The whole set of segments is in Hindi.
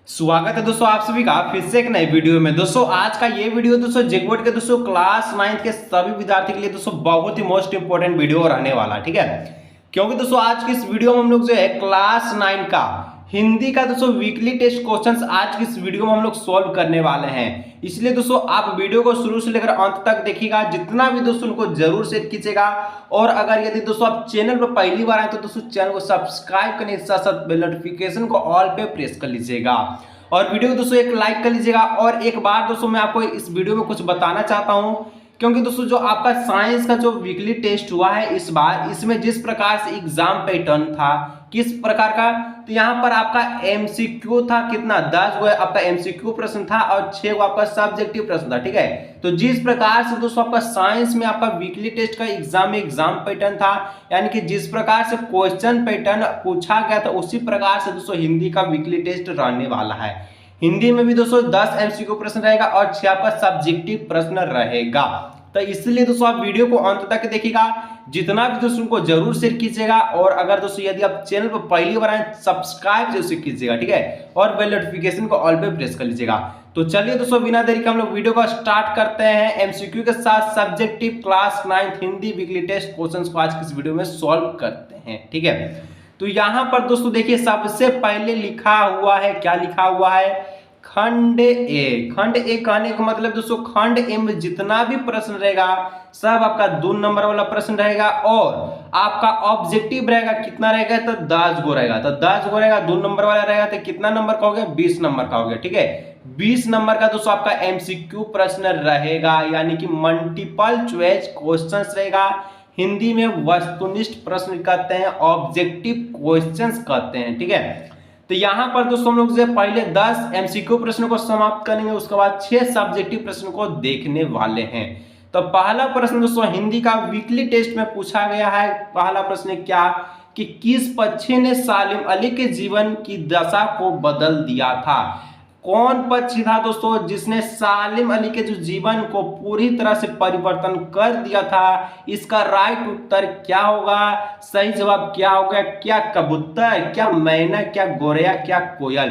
स्वागत है दोस्तों आप सभी का फिर से एक नए वीडियो में। दोस्तों आज का ये वीडियो दोस्तों जेकबोर्ड के दोस्तों क्लास 9 के सभी विद्यार्थी के लिए दोस्तों बहुत ही मोस्ट इंपोर्टेंट वीडियो रहने वाला, ठीक है। क्योंकि दोस्तों आज की इस वीडियो में हम लोग जो है क्लास 9 का हिंदी का दोस्तों वीकली टेस्ट क्वेश्चंस आज की इस वीडियो में हम लोग सॉल्व करने वाले हैं। इसलिए दोस्तों आप वीडियो को शुरू से लेकर अंत तक देखिएगा, जितना भी दोस्तों उनको जरूर शेयर कीजिएगा। और अगर यदि दोस्तों आप चैनल पर पहली बार आए तो दोस्तों चैनल को सब्सक्राइब करने के साथ साथ बेल नोटिफिकेशन को ऑल पे प्रेस कर लीजिएगा और वीडियो को दोस्तों एक लाइक कर लीजिएगा। और एक बार दोस्तों मैं आपको इस वीडियो में कुछ बताना चाहता हूं, क्योंकि दोस्तों जो आपका साइंस का जो वीकली टेस्ट हुआ है इस बार, इसमें जिस प्रकार से एग्जाम पैटर्न था किस प्रकार का, तो यहाँ पर आपका एमसीक्यू था कितना 10 गो आपका एमसीक्यू प्रश्न था और 6 गो आपका सब्जेक्टिव प्रश्न था, ठीक है। तो जिस प्रकार से दोस्तों आपका साइंस में आपका वीकली टेस्ट का एग्जाम पैटर्न था, यानी कि जिस प्रकार से क्वेश्चन पैटर्न पूछा गया था उसी प्रकार से दोस्तों हिंदी का वीकली टेस्ट रहने वाला है। हिंदी में भी दोस्तों 10 एमसीक्यू प्रश्न रहेगा और 6 आपका सब्जेक्टिव प्रश्न रहेगा। तो इसलिए दोस्तों आप वीडियो को अंत तक देखिएगा, जितना भी दोस्तों को जरूर शेयर कीजिएगा। और अगर दोस्तों यदि आप चैनल पर पहली बार आए सब्सक्राइब जरूर कीजिएगा, ठीक है, और बेल नोटिफिकेशन को ऑल पे प्रेस कर लीजिएगा। तो चलिए दोस्तों बिना देरी के हम लोग वीडियो को स्टार्ट करते हैं एमसीक्यू के साथ subjective class 9 Hindi weekly test questions को आज की इस वीडियो में सॉल्व करते हैं, ठीक है। तो यहाँ पर दोस्तों देखिए सबसे पहले लिखा हुआ है, क्या लिखा हुआ है, खंड ए। खंड ए कहने का मतलब दोस्तों खंड ए में जितना भी प्रश्न रहेगा सब आपका 2 नंबर वाला प्रश्न रहेगा और आपका ऑब्जेक्टिव रहेगा कितना रहेगा, तो 10 गो रहेगा। तो 10 गो रहेगा, 2 नंबर वाला रहेगा, तो कितना नंबर का हो गया, 20 नंबर का हो गया, ठीक है। 20 नंबर का दोस्तों आपका एमसीक्यू प्रश्न रहेगा, यानी कि मल्टीपल चॉइस क्वेश्चंस रहेगा। हिंदी में वस्तुनिष्ठ प्रश्न कहते हैं, ऑब्जेक्टिव क्वेश्चंस कहते हैं, ठीक है। तो यहां पर दोस्तों हम लोग जो पहले 10 एमसीक्यू प्रश्नों को समाप्त करेंगे, उसके बाद 6 सब्जेक्टिव प्रश्नों को देखने वाले हैं। तो पहला प्रश्न दोस्तों हिंदी का वीकली टेस्ट में पूछा गया है। पहला प्रश्न क्या कि किस पक्षी ने सालिम अली के जीवन की दशा को बदल दिया था। कौन पक्षी था दोस्तों जिसने सालिम अली के जो जीवन को पूरी तरह से परिवर्तन कर दिया था। इसका राइट उत्तर क्या होगा, सही जवाब क्या होगा, क्या कबूतर, क्या मैना, क्या गोरैया, क्या कोयल।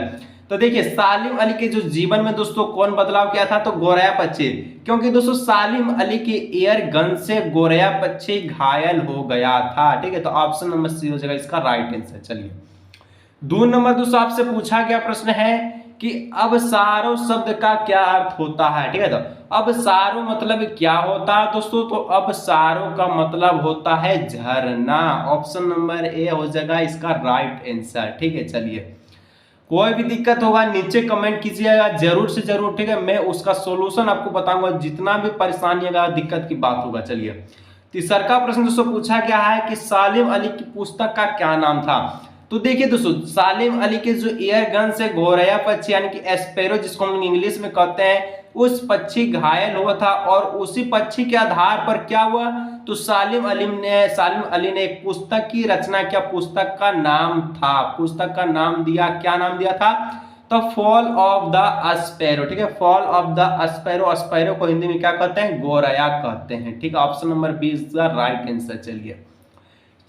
तो देखिए सालिम अली के जो जीवन में दोस्तों कौन बदलाव किया था, तो गोरैया पक्षी, क्योंकि दोस्तों सालिम अली के एयर गन से गोरैया पक्षी घायल हो गया था, ठीक है। तो ऑप्शन नंबर सी हो जाएगा इसका राइट आंसर। चलिए 2 नंबर दोस्तों आपसे पूछा गया प्रश्न है कि अब सारो शब्द का क्या अर्थ होता है, ठीक है। तो अब सारो मतलब क्या होता है दोस्तों, तो अब सारो का मतलब होता है झरना। ऑप्शन नंबर ए हो जाएगा इसका राइट आंसर, ठीक है। चलिए कोई भी दिक्कत होगा नीचे कमेंट कीजिएगा जरूर से जरूर, ठीक है, मैं उसका सोल्यूशन आपको बताऊंगा, जितना भी परेशानी होगा दिक्कत की बात होगा। चलिए तीसरा का प्रश्न दोस्तों पूछा गया है कि सालिम अली की पुस्तक का क्या नाम था। तो देखिए दोस्तों सालिम अली के जो एयर गन से गोरैया पक्षी यानी कि एस्पेरो जिसको हम इंग्लिश में कहते हैं, उस पक्षी घायल हुआ था और उसी पक्षी के आधार पर क्या हुआ, तो सालिम अली ने एक पुस्तक की रचना किया। पुस्तक का नाम था, पुस्तक का नाम दिया, क्या नाम दिया था, तो फॉल ऑफ द एस्पेरो, ठीक है। फॉल ऑफ द एस्पेरो, एस्पेरो को हिंदी में क्या कहते हैं, गोरैया कहते हैं, ठीक है। Option number B is the right answer. चलिए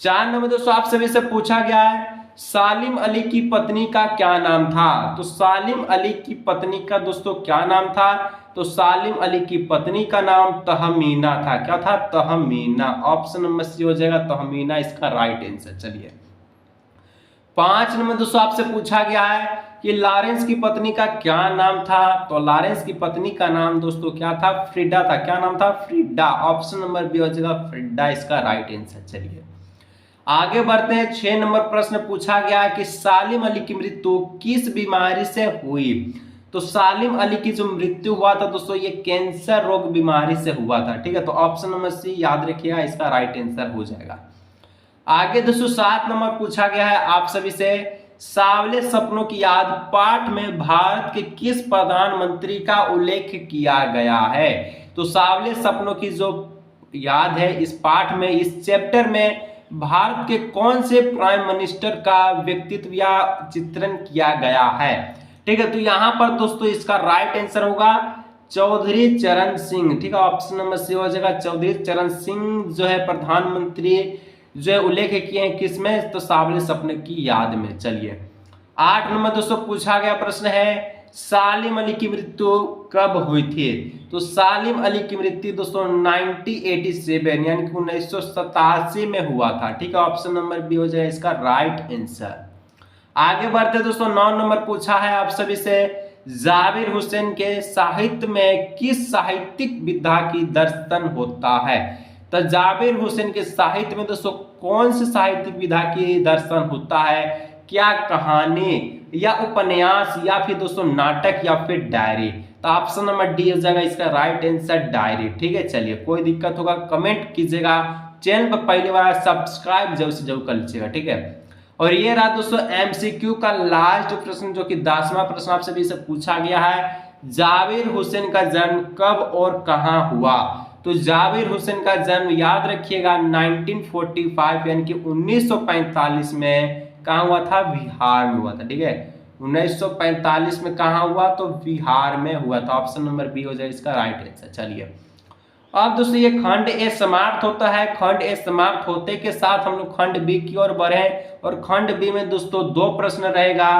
4 नंबर दोस्तों आप सभी से पूछा गया है सालिम अली की पत्नी का क्या नाम था। तो सालिम अली की पत्नी का दोस्तों क्या नाम था, तो सालिम अली की पत्नी का नाम तहमीना था। क्या था, तहमीना। ऑप्शन नंबर सी हो जाएगा तहमीना इसका राइट आंसर। चलिए 5 नंबर दोस्तों आपसे पूछा गया है कि लॉरेंस की पत्नी का क्या नाम था। तो लॉरेंस की पत्नी का नाम दोस्तों क्या था, फ्रीडा था। क्या नाम था, फ्रीडा। ऑप्शन नंबर बी हो जाएगा फ्रीडा इसका राइट आंसर। चलिए आगे बढ़ते हैं। 6 नंबर प्रश्न पूछा गया है कि सालिम अली की मृत्यु किस बीमारी से हुई। तो सालिम अली की जो मृत्यु हुआ था दोस्तों ये कैंसर रोग बीमारी से हुआ था, ठीक है। तो ऑप्शन नंबर सी याद रखिएगा इसका राइट आंसर हो जाएगा। आगे दोस्तों 7 नंबर पूछा गया है आप सभी से, सांवले सपनों की याद पाठ में भारत के किस प्रधानमंत्री का उल्लेख किया गया है। तो सांवले सपनों की जो याद है इस पाठ में, इस चैप्टर में भारत के कौन से प्राइम मिनिस्टर का व्यक्तित्व या चित्रण किया गया है, ठीक है। तो यहां पर दोस्तों इसका राइट आंसर होगा चौधरी चरण सिंह, ठीक है। ऑप्शन नंबर सी हो जाएगा चौधरी चरण सिंह जो है प्रधानमंत्री जो है उल्लेख किए हैं किसमें, तो सांवले सपने की याद में। चलिए 8 नंबर दोस्तों पूछा गया प्रश्न है सालिम अली की मृत्यु कब हुई थी? तो सालिम अली की मृत्यु दोस्तों 1987 यानी कि 1987 में हुआ था। ठीक है, ऑप्शन नंबर बी हो जाए इसका राइट आंसर। आगे बढ़ते दोस्तों 9 नंबर पूछा है आप सभी से जाबिर हुसैन के साहित्य में किस साहित्यिक विधा की दर्शन होता है? तो जाबिर हुसैन के साहित्य में दोस्तों कौन सी साहित्यिक विधा की दर्शन होता है? क्या कहानी या उपन्यास या फिर दोस्तों नाटक या फिर डायरी? तो ऑप्शन नंबर डी हो जाएगा इसका राइट आंसर डायरी। ठीक है, चलिए कोई दिक्कत होगा कमेंट कीजिएगा, चैनल पर पहली बार सब्सक्राइब जरूर से जरूर कर लीजिएगा। ठीक है, और ये रहा दोस्तों एमसीक्यू का लास्ट प्रश्न जो कि 10वां प्रश्न आपसे भी पूछा गया है जाबिर हुसैन का जन्म कब और कहां हुआ? तो जाबिर हुसैन का जन्म याद रखिएगा 1945 यानी कि 1945 में कहां हुआ था? बिहार में हुआ था। ठीक है, 1945 में कहां हुआ? तो बिहार में हुआ था। ऑप्शन नंबर बी हो जाए इसका राइट आंसर। चलिए अब दोस्तों ये खंड ए समाप्त होता है। खंड ए समाप्त होते के साथ हम लोग खंड बी की ओर बढ़े और खंड बी में दोस्तों 2 प्रश्न रहेगा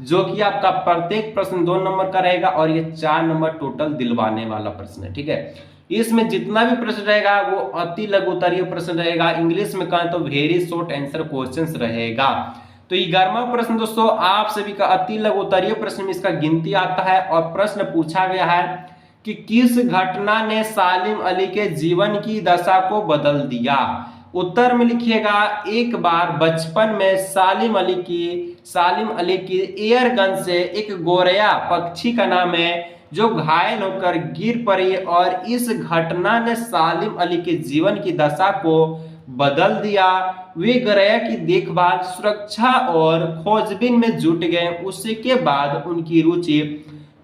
जो कि आपका प्रत्येक प्रश्न 2 नंबर का रहेगा और ये 4 नंबर टोटल दिलवाने वाला प्रश्न है। ठीक है, इसमें जितना भी प्रश्न रहेगा वो अति लघु उत्तरीय प्रश्न रहेगा। इंग्लिश में कहें तो वेरी शॉर्ट आंसर क्वेश्चंस रहेगा। तो 11वां प्रश्न दोस्तों आप सभी का अति लघु उत्तरीय प्रश्न में इसका गिनती आता है और प्रश्न पूछा गया है कि किस घटना ने सालिम अली के जीवन की दशा को बदल दिया? उत्तर में लिखिएगा एक बार बचपन में सालिम अली की एयर गन से एक गोरैया पक्षी का नाम है जो घायल होकर गिर पड़ी और इस घटना ने सालिम अली के जीवन की दशा को बदल दिया। वे गोरैया की देखभाल, सुरक्षा और खोजबीन में जुट गए। उसके बाद उनकी रुचि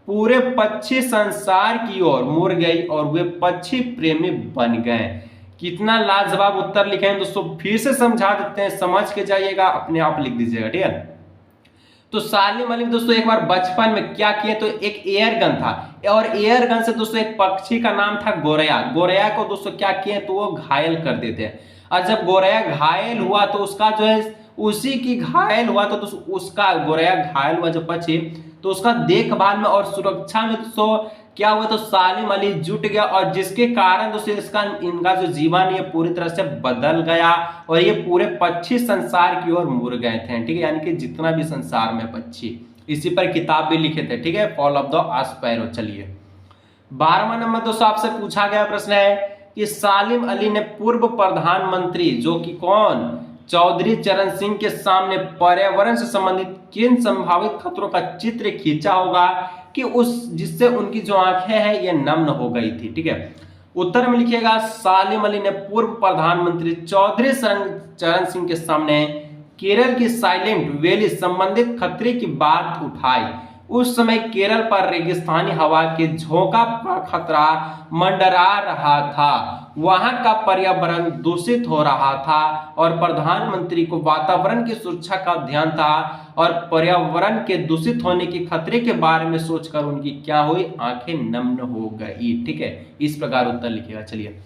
पूरे पक्षी संसार की ओर मुड़ गई और वे पक्षी प्रेमी बन गए। कितना लाजवाब उत्तर लिखे हैं दोस्तों, फिर से समझा देते हैं, समझ के जाइएगा, अपने आप लिख दीजिएगा। ठीक है, तो सालिम अली दोस्तों एक बार बचपन में क्या किए तो एक एयर गन था और एयर गन से दोस्तों एक पक्षी का नाम था गोरैया। गोरैया को दोस्तों क्या किए तो वो घायल कर देते हैं और जब गोरैया घायल हुआ तो उसका जो है उसी की घायल हुआ तो उसका गोरैया घायल हुआ जो पक्षी तो उसका देखभाल में और सुरक्षा में दोस्तों क्या हुआ तो सालिम अली जुट गया और जिसके कारण दोस्तों इनका जो जीवन ये पूरी तरह से बदल गया और ये पूरे पक्षी संसार की ओर मुड़ गए थे। ठीक है, यानी कि जितना भी संसार में पक्षी, इसी पर किताब भी लिखे थे। ठीक है, फॉल ऑफ द स्पैरो। चलिए 12वां नंबर दोस्तों आपसे पूछा गया प्रश्न है कि सालिम अली ने पूर्व प्रधानमंत्री जो कि कौन चौधरी चरण सिंह के सामने पर्यावरण से संबंधित किन संभावित खतरों का चित्र खींचा होगा कि जिससे उनकी जो आंखें हैं ये नम हो गई थी? ठीक है, उत्तर में लिखिएगा सालिम अली ने पूर्व प्रधानमंत्री चौधरी चरण सिंह के सामने केरल की साइलेंट वैली संबंधित खतरे की बात उठाई। उस समय केरल पर रेगिस्तानी हवा के झोंका का खतरा मंडरा रहा था, वहां का पर्यावरण दूषित हो रहा था और प्रधानमंत्री को वातावरण की सुरक्षा का ध्यान था और पर्यावरण के दूषित होने के खतरे के बारे में सोचकर उनकी क्या हुई, आंखें नम्न हो गई। ठीक है, इस प्रकार उत्तर लिखिएगा। चलिए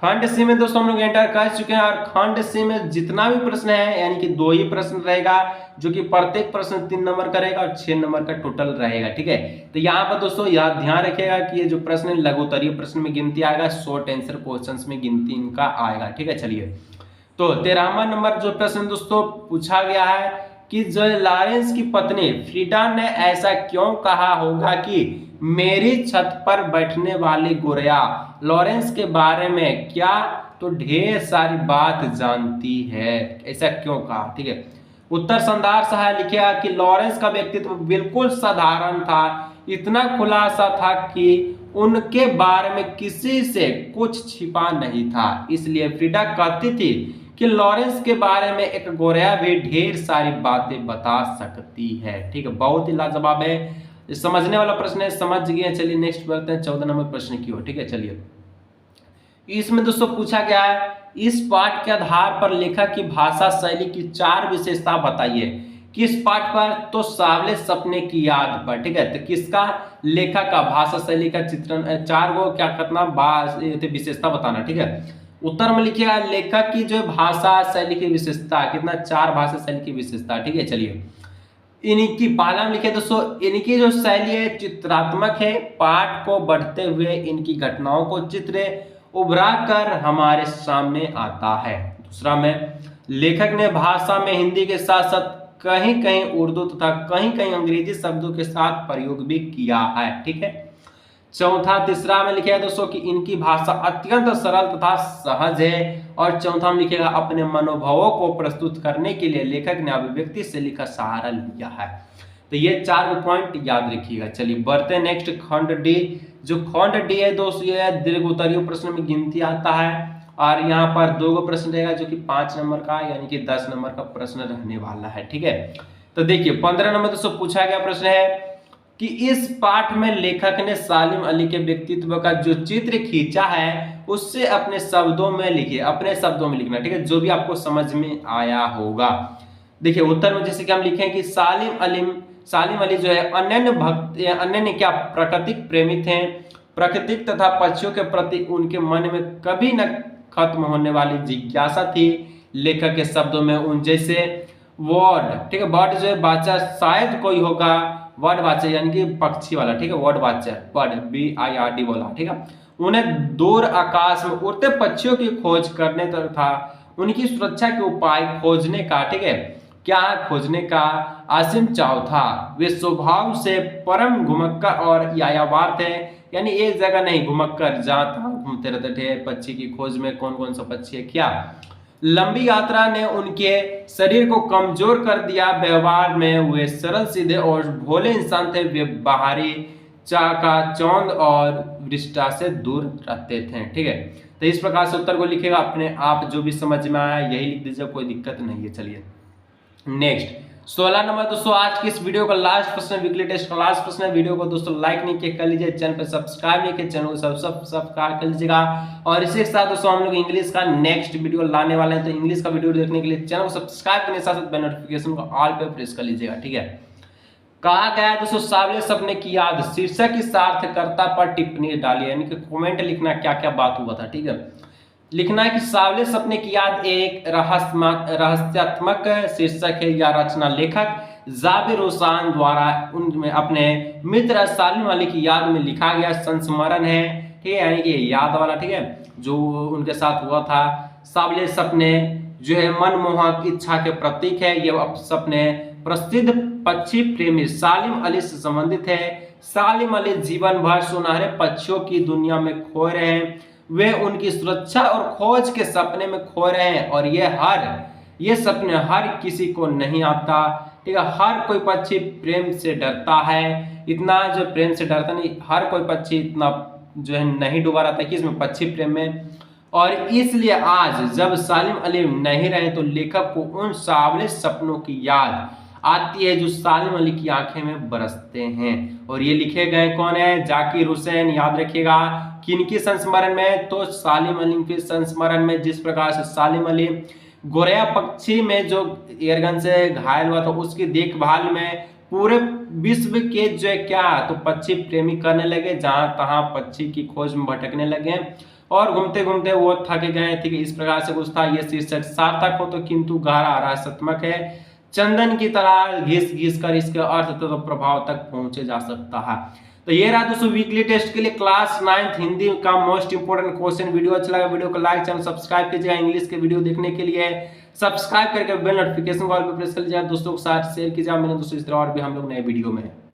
खंड सी में दोस्तों हम लोग एंटर कर चुके हैं और खंड सी में जितना भी प्रश्न है यानी कि 2 ही प्रश्न रहेगा जो कि प्रत्येक प्रश्न 3 नंबर का रहेगा और 6 नंबर का टोटल रहेगा। ठीक है, तो यहाँ पर दोस्तों याद ध्यान रखिएगा कि ये जो प्रश्न लघु उत्तरीय प्रश्न में गिनती आएगा, शॉर्ट आंसर क्वेश्चंस में गिनती इनका आएगा। ठीक है, चलिए तो 13वां नंबर जो प्रश्न दोस्तों पूछा गया है कि जो लॉरेंस की पत्नी फ्रीडा ने ऐसा क्यों कहा होगा कि मेरी छत पर बैठने वाली गोरैया लॉरेंस के बारे में क्या तो ढेर सारी बात जानती है, ऐसा क्यों कहा? ठीक है, उत्तर शानदार सा है, लिखिएगा कि लॉरेंस का व्यक्तित्व बिल्कुल साधारण था, इतना खुलासा था कि उनके बारे में किसी से कुछ छिपा नहीं था। इसलिए फ्रीडा कहती थी कि लॉरेंस के बारे में एक गोरैया भी ढेर सारी बातें बता सकती है। ठीक है, बहुत ही लाजवाब है, समझने वाला प्रश्न है, समझ गए। चलिए नेक्स्ट बढ़ते हैं 14 नंबर प्रश्न की ओर। ठीक है, चलिए इसमें दोस्तों पूछा गया है इस पाठ के आधार पर लेखक की भाषा शैली की 4 विशेषता बताइए। किस पाठ पर? तो सावले सपने की याद पर। ठीक है, तो किसका लेखक का भाषा शैली का चित्रण 4 गो क्या कितना विशेषता बताना। ठीक है, उत्तर में लिखिएगा लेखक की जो भाषा शैली की विशेषता कितना 4 भाषा शैली की विशेषता। ठीक है, चलिए इनकी पाला में लिखे दोस्तों, इनकी जो शैली है चित्रात्मक है, पाठ को बढ़ते हुए इनकी घटनाओं को चित्र उभरा कर हमारे सामने आता है। दूसरा में, लेखक ने भाषा में हिंदी के साथ साथ कहीं कहीं उर्दू तथा कहीं कहीं अंग्रेजी शब्दों के साथ प्रयोग भी किया है। ठीक है। चौथा, तीसरा में लिखा है दोस्तों कि इनकी भाषा अत्यंत सरल तथा सहज है। और चौथा में लिखेगा अपने मनोभावों को प्रस्तुत करने के लिए लेखक ने अभिव्यक्ति शैली का सहारा लिया है। तो ये 4 पॉइंट याद रखिएगा। चलिए बढ़ते हैं नेक्स्ट, खंड डी। जो खंड डी है दोस्तों, ये दीर्घ उत्तरीय प्रश्न में गिनती आता है और यहाँ पर 2 प्रश्न रहेगा जो कि 5 नंबर का यानी कि 10 नंबर का प्रश्न रहने वाला है। ठीक है। तो देखिए 15 नंबर दोस्तों पूछा गया प्रश्न है कि इस पाठ में लेखक ने सालिम अली के व्यक्तित्व का जो चित्र खींचा है उससे अपने शब्दों में लिखिए, अपने शब्दों में लिखना। ठीक है, जो भी आपको समझ में आया होगा। देखिए उत्तर में जैसे कि हम लिखें कि सालिम अली जो है अनन्य क्या प्राकृतिक प्रेमी थे। प्राकृतिक तथा पक्षियों के प्रति उनके मन में कभी न खत्म होने वाली जिज्ञासा थी। लेखक के शब्दों में उन जैसे वर्ड, ठीक है, बर्ड जो है वाचर शायद कोई होगा, वर्ड वाचर यानी कि पक्षी वाला। ठीक है, वर्ड वाचर, बर्ड BIRD बोला। ठीक है, उन्हें दूर आकाश में उड़ते पक्षियों की खोज करने तथा उनकी सुरक्षा के उपाय खोजने का, ठीक है, क्या खोजने का असीम चाव था। वे स्वभाव से परम घुमक्कर और यायावार थे, यानी एक जगह नहीं घुमक्कर जहां तहां घूमते रहते थे पक्षी की खोज में, कौन कौन सा पक्षी है क्या। लंबी यात्रा ने उनके शरीर को कमजोर कर दिया। व्यवहार में वे सरल सीधे और भोले इंसान थे। वे बाहरी चाकाचौंध और विष्टा से दूर रहते थे। ठीक है, तो इस प्रकार से उत्तर को लिखेगा अपने आप, जो भी समझ में आया यही लिख दीजिए, कोई दिक्कत नहीं है। चलिए नेक्स्ट 16 नंबर दोस्तों, आज की इस वीडियो का लास्ट प्रश्न, वीकली टेस्ट का लास्ट प्रश्न है। वीडियो को दोस्तों लाइक नहीं किया कर लीजिए, चैनल पे सब्सक्राइब नहीं किया चैनल को सब्सक्राइब कर लीजिएगा। और इसी के साथ दोस्तों हम लोग इंग्लिश का नेक्स्ट वीडियो लाने वाले हैं, तो इंग्लिश का वीडियो देखने के लिए चैनल को सब्सक्राइब करने के साथ बेल नोटिफिकेशन को ऑल पे प्रेस कर लीजिएगा। ठीक है, कहा गया है दोस्तों सावले सपने की याद शीर्षक की सार्थकता पर टिप्पणी डालिए, यानी कि कमेंट लिखना क्या क्या बात हुआ था। ठीक है, लिखना है कि सावले सपने की याद एक रहस्यात्मक शीर्षक है या रचना लेखक जाबिर हुसैन द्वारा उनमें अपने मित्र सालिम अली की याद में लिखा गया संस्मरण है। ठीक है, यानी कि याद वाला, ठीक है, जो उनके साथ हुआ था। सावले सपने जो है मनमोहक इच्छा के प्रतीक है। ये सपने प्रसिद्ध पक्षी प्रेमी सालिम अली से संबंधित है। सालिम अली जीवन भर सुनहरे पक्षियों की दुनिया में खोए रहे हैं। वे उनकी सुरक्षा और खोज के सपने में खो रहे हैं और ये सपने हर किसी को नहीं आता। ठीक है, हर कोई पक्षी प्रेम से डरता है, इतना जो प्रेम से डरता नहीं, हर कोई पक्षी इतना जो है नहीं डूबा रहता है कि इसमें पक्षी प्रेम में। और इसलिए आज जब सालिम अली नहीं रहे तो लेखक को उन सावले सपनों की याद आती है जो सालिम अली की आंखें में बरसते हैं। और ये लिखे गए कौन है? जाकिर हुसैन। याद रखिएगा किनकी संस्मरण में? तो सालिम अली के संस्मरण में। जिस प्रकार से सालिम अली गोरैया पक्षी में जो एयरगन से घायल हुआ था उसकी देखभाल में पूरे विश्व के जो है क्या तो पक्षी प्रेमी करने लगे, जहां तहां पक्षी की खोज में भटकने लगे और घूमते घूमते वो थक गए। ठीक है, इस प्रकार से कुछ था। ये शीर्षक सार्थक हो तो किंतु गहरा रहस्यात्मक है। चंदन की तरह घिस घिस कर इसके अर्थ तो प्रभाव तक पहुंचे जा सकता है। तो ये रहा दोस्तों वीकली टेस्ट के लिए क्लास 9 हिंदी का मोस्ट इंपोर्टेंट क्वेश्चन। वीडियो अच्छा लगा वीडियो को लाइक, चैनल सब्सक्राइब कीजिएगा। इंग्लिश के वीडियो देखने के लिए सब्सक्राइब करके बेल नोटिफिकेशन कॉल पर प्रेस कर लीजिएगा। दोस्तों के साथ शेयर कीजिएगा। मैंने दोस्तों इस तरह और भी हम लोग नए वीडियो में